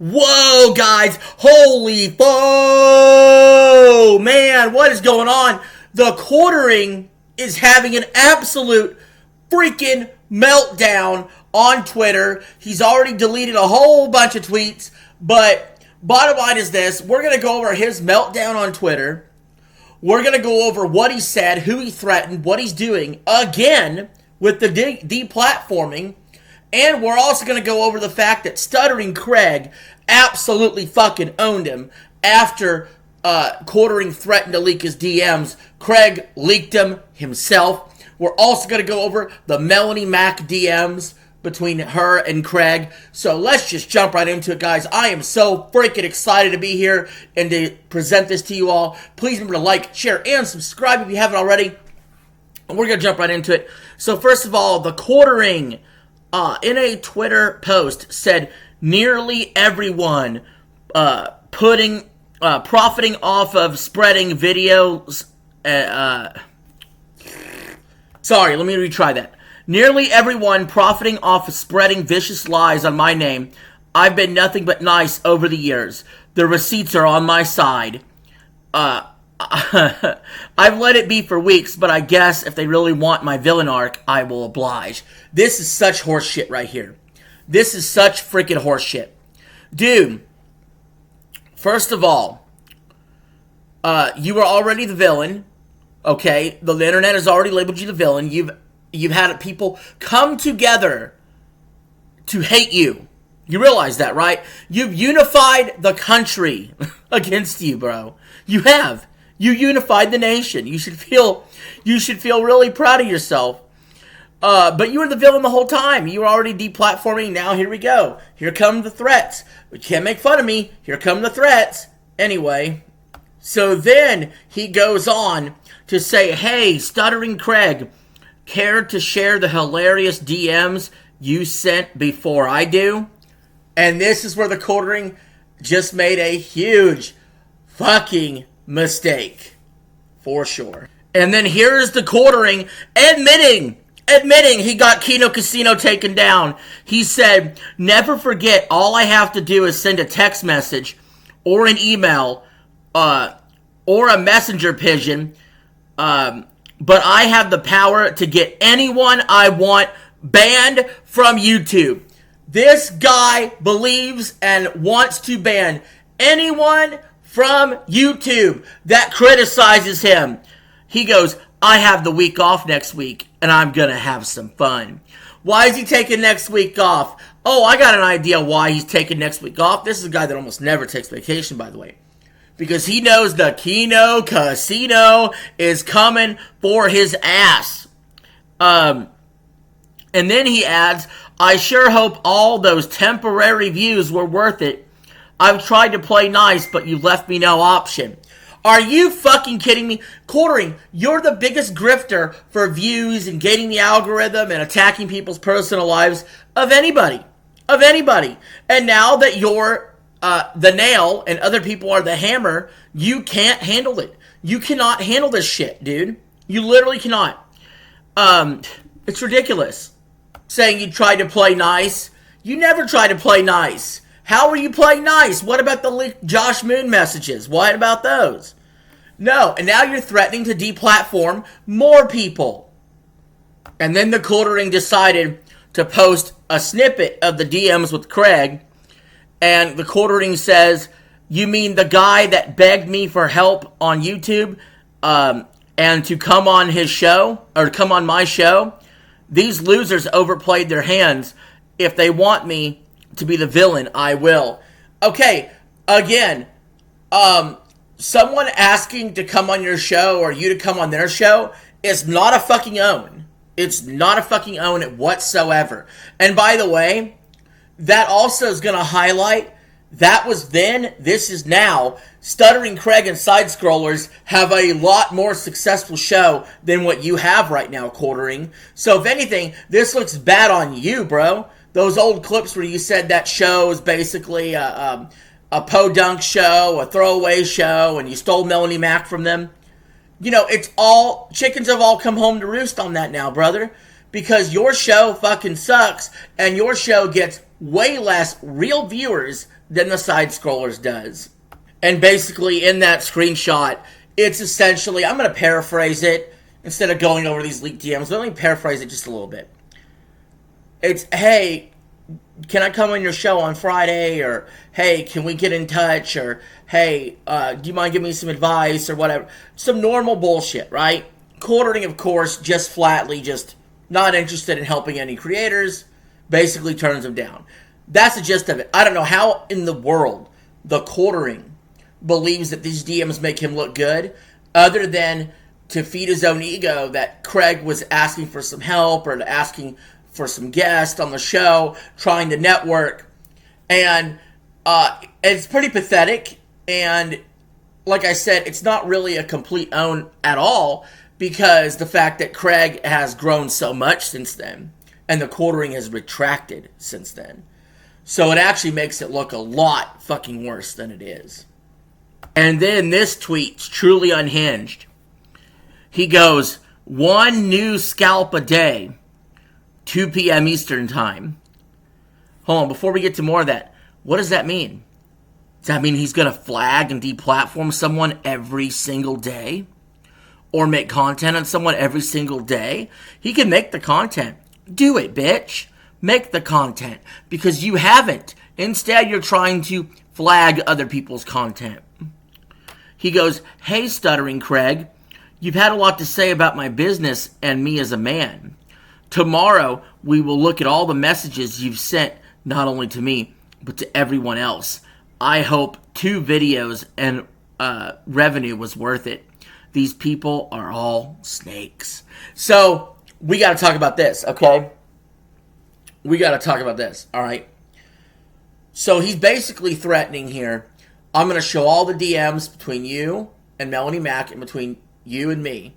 Whoa, guys. Holy foe. Man, what is going on? The Quartering is having an absolute freaking meltdown on Twitter. He's already deleted a whole bunch of tweets. But bottom line is this. We're going to go over his meltdown on Twitter. We're going to go over what he said, who he threatened, what he's doing, again, with the deplatforming. And we're also going to go over the fact that Stuttering Craig absolutely fucking owned him after Quartering threatened to leak his DMs. Craig leaked them himself. We're also going to go over the Melanie Mac DMs between her and Craig. So let's just jump right into it, guys. I am so freaking excited to be here and to present this to you all. Please remember to like, share, and subscribe if you haven't already. And we're going to jump right into it. So first of all, the Quartering in a Twitter post said nearly everyone profiting off of spreading videos. Sorry, let me retry that. Nearly everyone profiting off of spreading vicious lies on my name. I've been nothing but nice over the years. The receipts are on my side. I've let it be for weeks, but I guess if they really want my villain arc, I will oblige. This is such horseshit right here. This is such freaking horseshit. Dude, first of all, you were already the villain, okay? The internet has already labeled you the villain. You've had people come together to hate you. You realize that, right? You've unified the country against you, bro. You have. You unified the nation. You should feel really proud of yourself. But you were the villain the whole time. You were already deplatforming. Now here we go. Here come the threats. You can't make fun of me. Here come the threats. Anyway, so then he goes on to say, hey, Stuttering Craig, care to share the hilarious DMs you sent before I do? And this is where the Quartering just made a huge fucking mistake. For sure. And then here is the Quartering admitting he got Kino Casino taken down. He said, never forget, all I have to do is send a text message or an email or a messenger pigeon, but I have the power to get anyone I want banned from YouTube. This guy believes and wants to ban anyone from YouTube that criticizes him. He goes, I have the week off next week, and I'm going to have some fun. Why is he taking next week off? Oh, I got an idea why he's taking next week off. This is a guy that almost never takes vacation, by the way. Because he knows the Kino Casino is coming for his ass. And then he adds, I sure hope all those temporary views were worth it. I've tried to play nice, but you left me no option. Are you fucking kidding me? Quartering, you're the biggest grifter for views and getting the algorithm and attacking people's personal lives of anybody. Of anybody. And now that you're the nail and other people are the hammer, you can't handle it. You cannot handle this shit, dude. You literally cannot. It's ridiculous. Saying you tried to play nice. You never tried to play nice. How were you playing nice? What about the leaked Josh Moon messages? What about those? No, and now you're threatening to deplatform more people. And then the Quartering decided to post a snippet of the DMs with Craig. And the Quartering says, you mean the guy that begged me for help on YouTube and to come on his show, or come on my show? These losers overplayed their hands. If they want me to be the villain, I will. Okay, again, someone asking to come on your show or you to come on their show is not a fucking own. It's not a fucking own whatsoever. And by the way, that also is going to highlight, that was then, this is now. Stuttering Craig and Side Scrollers have a lot more successful show than what you have right now, Quartering. So if anything, this looks bad on you, bro. Those old clips where you said that show is basically a podunk show, a throwaway show, and you stole Melanie Mac from them. You know, it's all, chickens have all come home to roost on that now, brother. Because your show fucking sucks, and your show gets way less real viewers than the side scrollers does. And basically in that screenshot, it's essentially, I'm going to paraphrase it instead of going over these leaked DMs, let me paraphrase it just a little bit. It's, hey, can I come on your show on Friday? Or, hey, can we get in touch? Or, hey, do you mind giving me some advice or whatever? Some normal bullshit, right? Quartering, of course, just flatly just not interested in helping any creators, basically turns them down. That's the gist of it. I don't know how in the world the Quartering believes that these DMs make him look good, other than to feed his own ego that Craig was asking for some help or asking for some guests on the show, trying to network. And it's pretty pathetic. And like I said, it's not really a complete own at all, because the fact that Craig has grown so much since then and the Quartering has retracted since then. So it actually makes it look a lot fucking worse than it is. And then this tweet's truly unhinged. He goes, 1 new scalp a day, 2 p.m. Eastern time. Hold on, before we get to more of that, what does that mean? Does that mean he's going to flag and deplatform someone every single day? Or make content on someone every single day? He can make the content. Do it, bitch. Make the content. Because you haven't. Instead, you're trying to flag other people's content. He goes, hey, Stuttering Craig, you've had a lot to say about my business and me as a man. Tomorrow, we will look at all the messages you've sent, not only to me, but to everyone else. I hope 2 videos and revenue was worth it. These people are all snakes. So, we got to talk about this, okay? We got to talk about this, all right? So, he's basically threatening here, I'm going to show all the DMs between you and Melanie Mack and between you and me.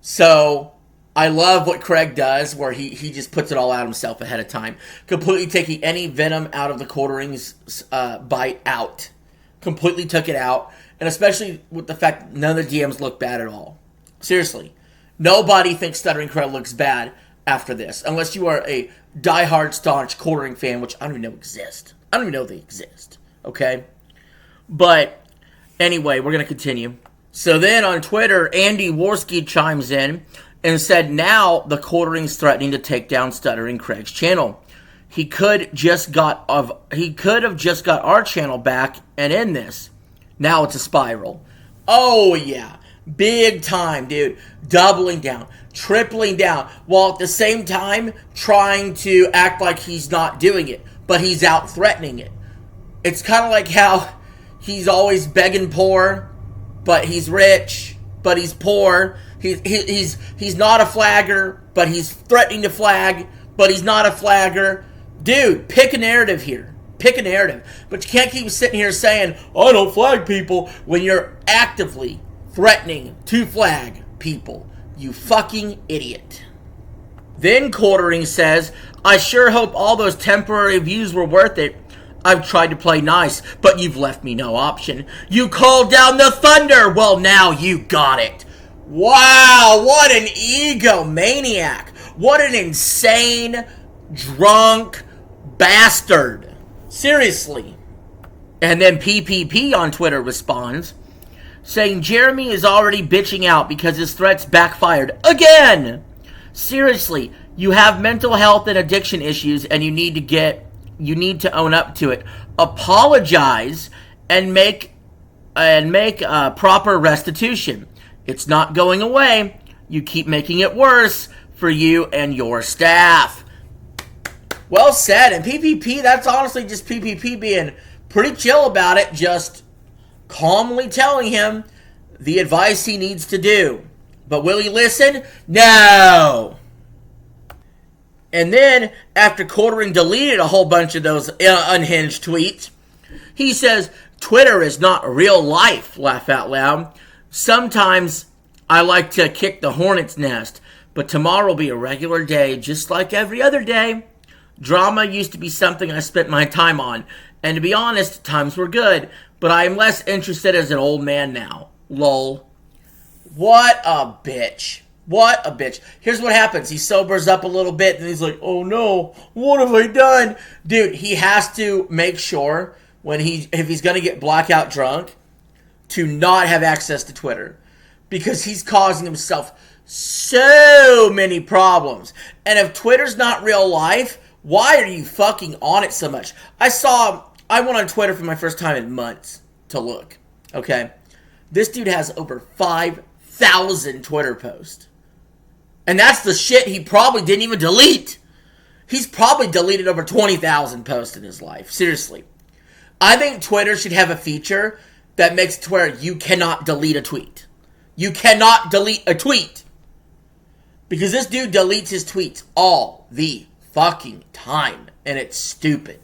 So, I love what Craig does, where he just puts it all out himself ahead of time. Completely taking any venom out of the Quartering's bite out. Completely took it out. And especially with the fact that none of the DMs look bad at all. Seriously. Nobody thinks Stuttering Craig looks bad after this. Unless you are a diehard, staunch Quartering fan, which I don't even know exist. I don't even know they exist. Okay? But, anyway, we're going to continue. So then on Twitter, Andy Worski chimes in and said, now the Quartering's threatening to take down Stuttering Craig's channel. He could have just got our channel back and end this. Now it's a spiral. Oh, yeah. Big time, dude. Doubling down. Tripling down. While at the same time trying to act like he's not doing it. But he's out threatening it. It's kind of like how he's always begging poor, but he's rich, but he's poor. He's not a flagger, but he's threatening to flag, but he's not a flagger. Dude, pick a narrative here. Pick a narrative. But you can't keep sitting here saying, I don't flag people, when you're actively threatening to flag people. You fucking idiot. Then Quartering says, I sure hope all those temporary views were worth it. I've tried to play nice, but you've left me no option. You called down the thunder. Well, now you got it. Wow, what an egomaniac. What an insane, drunk bastard. Seriously. And then PPP on Twitter responds, saying Jeremy is already bitching out because his threats backfired again. Seriously, you have mental health and addiction issues and you need to own up to it. Apologize and make proper restitution. It's not going away. You keep making it worse for you and your staff. Well said. And PPP, that's honestly just PPP being pretty chill about it, just calmly telling him the advice he needs to do. But will he listen? No. And then, after Quartering deleted a whole bunch of those unhinged tweets, he says, Twitter is not real life, laugh out loud. Sometimes I like to kick the hornet's nest, but tomorrow will be a regular day, just like every other day. Drama used to be something I spent my time on, and to be honest, times were good, but I am less interested as an old man now. Lol. What a bitch. What a bitch. Here's what happens. He sobers up a little bit, and he's like, oh no, what have I done? Dude, he has to make sure if he's going to get blackout drunk, to not have access to Twitter. Because he's causing himself so many problems. And if Twitter's not real life, why are you fucking on it so much? I went on Twitter for my first time in months to look. Okay? This dude has over 5,000 Twitter posts. And that's the shit he probably didn't even delete. He's probably deleted over 20,000 posts in his life. Seriously. I think Twitter should have a feature that makes it to where you cannot delete a tweet. You cannot delete a tweet. Because this dude deletes his tweets all the fucking time. And it's stupid.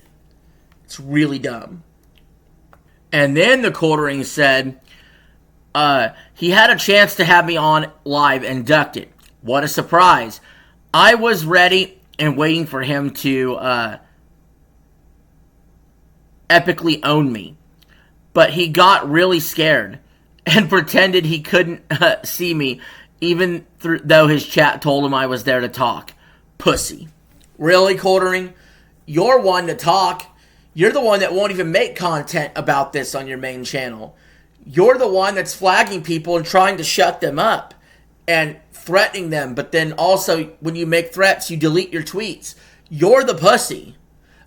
It's really dumb. And then the quartering said, he had a chance to have me on live and ducked it. What a surprise. I was ready and waiting for him to epically own me. But he got really scared and pretended he couldn't see me, even though his chat told him I was there to talk. Pussy. Really, quartering? You're one to talk. You're the one that won't even make content about this on your main channel. You're the one that's flagging people and trying to shut them up and threatening them, but then also when you make threats, you delete your tweets. You're the pussy.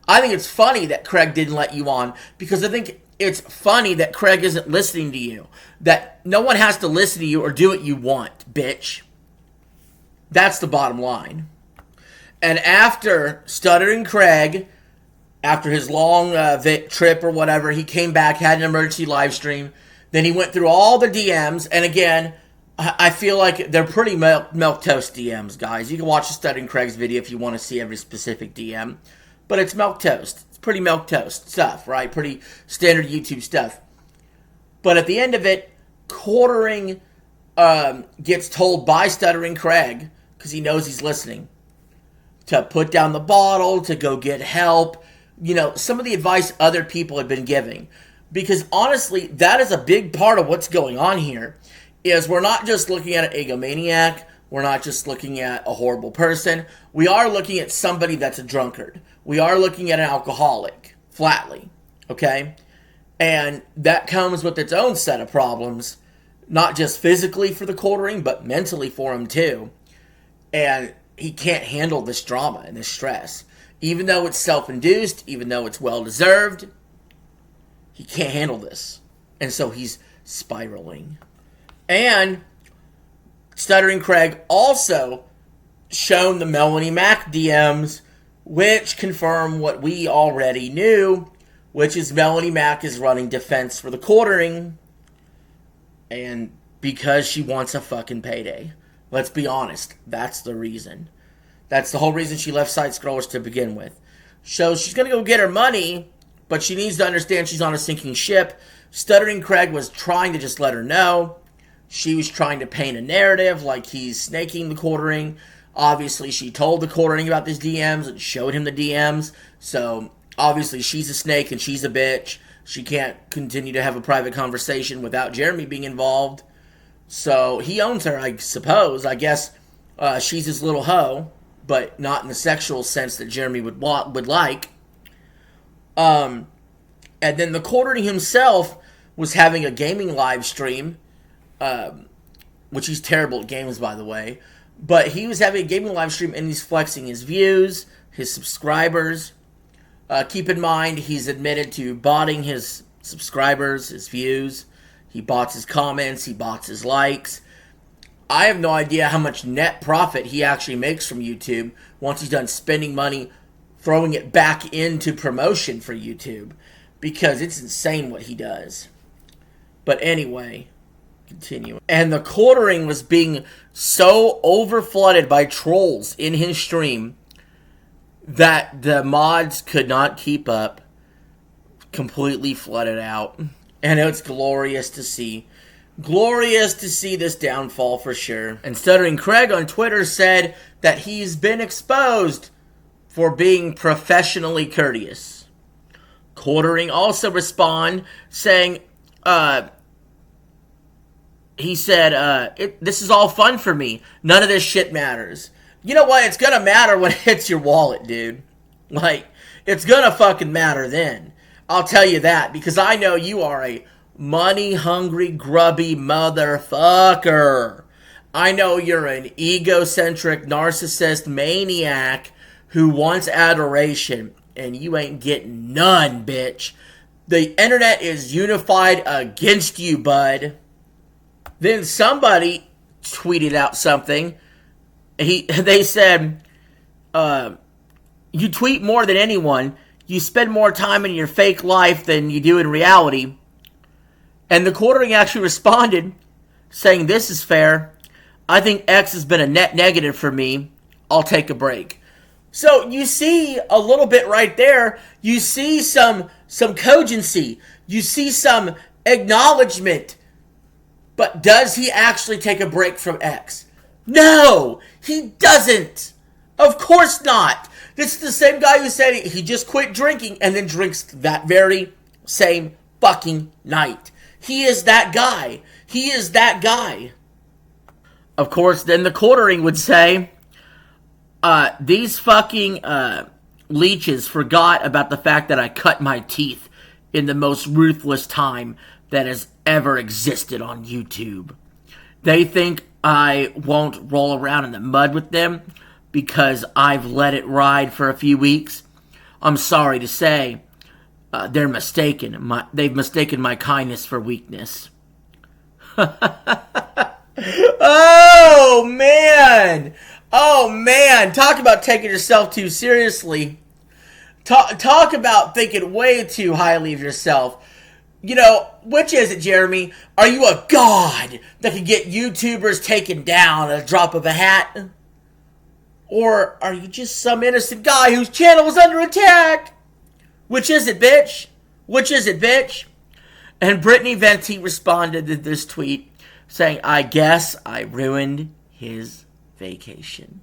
I think it's funny that Craig didn't let you on, because I think it's funny that Craig isn't listening to you. That no one has to listen to you or do what you want, bitch. That's the bottom line. And after Stuttering Craig, after his long trip or whatever, he came back, had an emergency live stream. Then he went through all the DMs, and again, I feel like they're pretty milquetoast DMs, guys. You can watch the Stuttering Craig's video if you want to see every specific DM. But it's milquetoast. It's pretty milquetoast stuff, right? Pretty standard YouTube stuff. But at the end of it, quartering gets told by Stuttering Craig, because he knows he's listening, to put down the bottle, to go get help. You know, some of the advice other people have been giving. Because honestly, that is a big part of what's going on here. Is we're not just looking at an egomaniac. We're not just looking at a horrible person. We are looking at somebody that's a drunkard. We are looking at an alcoholic, flatly. Okay? And that comes with its own set of problems. Not just physically for the quartering, but mentally for him too. And he can't handle this drama and this stress. Even though it's self-induced, even though it's well-deserved, he can't handle this. And so he's spiraling. And Stuttering Craig also shown the Melanie Mac DMs, which confirm what we already knew, which is Melanie Mac is running defense for the quartering, and because she wants a fucking payday. Let's be honest, that's the reason. That's the whole reason she left Side Scrollers to begin with. So she's going to go get her money, but she needs to understand she's on a sinking ship. Stuttering Craig was trying to just let her know. She was trying to paint a narrative like he's snaking the quartering. Obviously, she told the quartering about these DMs and showed him the DMs. So, obviously, she's a snake and she's a bitch. She can't continue to have a private conversation without Jeremy being involved. So, he owns her, I suppose. I guess she's his little hoe, but not in the sexual sense that Jeremy would like. And then the quartering himself was having a gaming live stream, which he's terrible at games, by the way. But he was having a gaming live stream, and he's flexing his views, his subscribers. Keep in mind, he's admitted to botting his subscribers, his views. He bots his comments. He bots his likes. I have no idea how much net profit he actually makes from YouTube once he's done spending money, throwing it back into promotion for YouTube, because it's insane what he does. But anyway, continue. And the quartering was being so overflooded by trolls in his stream that the mods could not keep up. Completely flooded out. And it's glorious to see. Glorious to see this downfall for sure. And Stuttering Craig on Twitter said that he's been exposed for being professionally courteous. Quartering also respond saying he said, this is all fun for me. None of this shit matters. You know what? It's gonna matter when it hits your wallet, dude. Like, it's gonna fucking matter then. I'll tell you that, because I know you are a money-hungry, grubby motherfucker. I know you're an egocentric, narcissist maniac who wants adoration, and you ain't getting none, bitch. The internet is unified against you, bud. Then somebody tweeted out something. They said, you tweet more than anyone. You spend more time in your fake life than you do in reality. And the Quartering actually responded, saying, this is fair. I think X has been a net negative for me. I'll take a break. So you see a little bit right there. You see some cogency. You see some acknowledgement. But does he actually take a break from X? No, he doesn't. Of course not. This is the same guy who said he just quit drinking and then drinks that very same fucking night. He is that guy. He is that guy. Of course, then the Quartering would say, these fucking leeches forgot about the fact that I cut my teeth in the most ruthless time that has ever existed on YouTube. They think I won't roll around in the mud with them because I've let it ride for a few weeks. I'm sorry to say, they're mistaken. They've mistaken my kindness for weakness. Oh, man. Oh, man. Talk about taking yourself too seriously. Talk about thinking way too highly of yourself. You know, which is it, Jeremy? Are you a god that can get YouTubers taken down at a drop of a hat? Or are you just some innocent guy whose channel was under attack? Which is it, bitch? Which is it, bitch? And Brittany Venti responded to this tweet saying, I guess I ruined his vacation.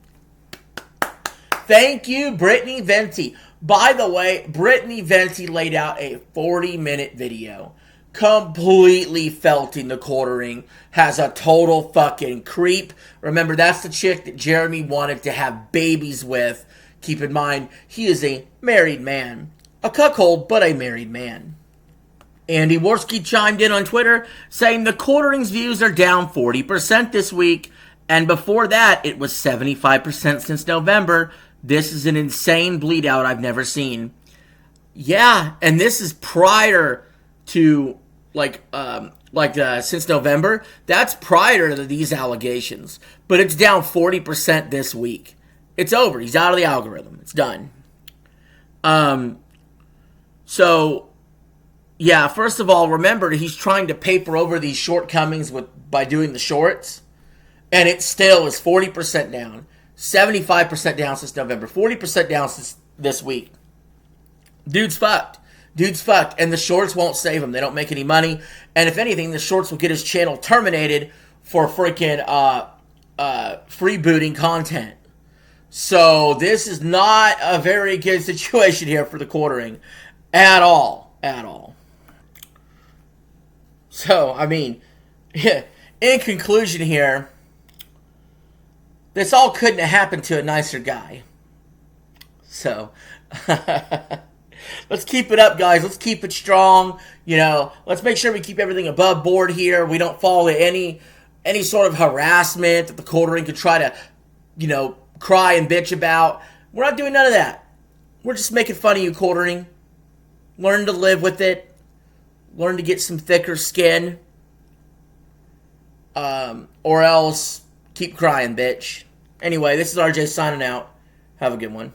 Thank you, Brittany Venti. By the way, Brittany Venti laid out a 40-minute video completely felting the Quartering, has a total fucking creep. Remember, that's the chick that Jeremy wanted to have babies with. Keep in mind, he is a married man. A cuckold, but a married man. Andy Worski chimed in on Twitter saying the Quartering's views are down 40% this week, and before that, it was 75% since November. This is an insane bleed out I've never seen. Yeah, and this is prior to since November. That's prior to these allegations. But it's down 40% this week. It's over. He's out of the algorithm. It's done. So yeah, first of all, remember he's trying to paper over these shortcomings by doing the shorts, and it still is 40% down. 75% down since November. 40% down since this week. Dude's fucked. Dude's fucked. And the shorts won't save him. They don't make any money. And if anything, the shorts will get his channel terminated for freaking freebooting content. So this is not a very good situation here for the Quartering. At all. At all. So, I mean, in conclusion here, this all couldn't have happened to a nicer guy. So, let's keep it up, guys. Let's keep it strong. You know, let's make sure we keep everything above board here. We don't fall into any sort of harassment that the Quartering could try to, you know, cry and bitch about. We're not doing none of that. We're just making fun of you, Quartering. Learn to live with it. Learn to get some thicker skin. Or else keep crying, bitch. Anyway, this is RJ signing out. Have a good one.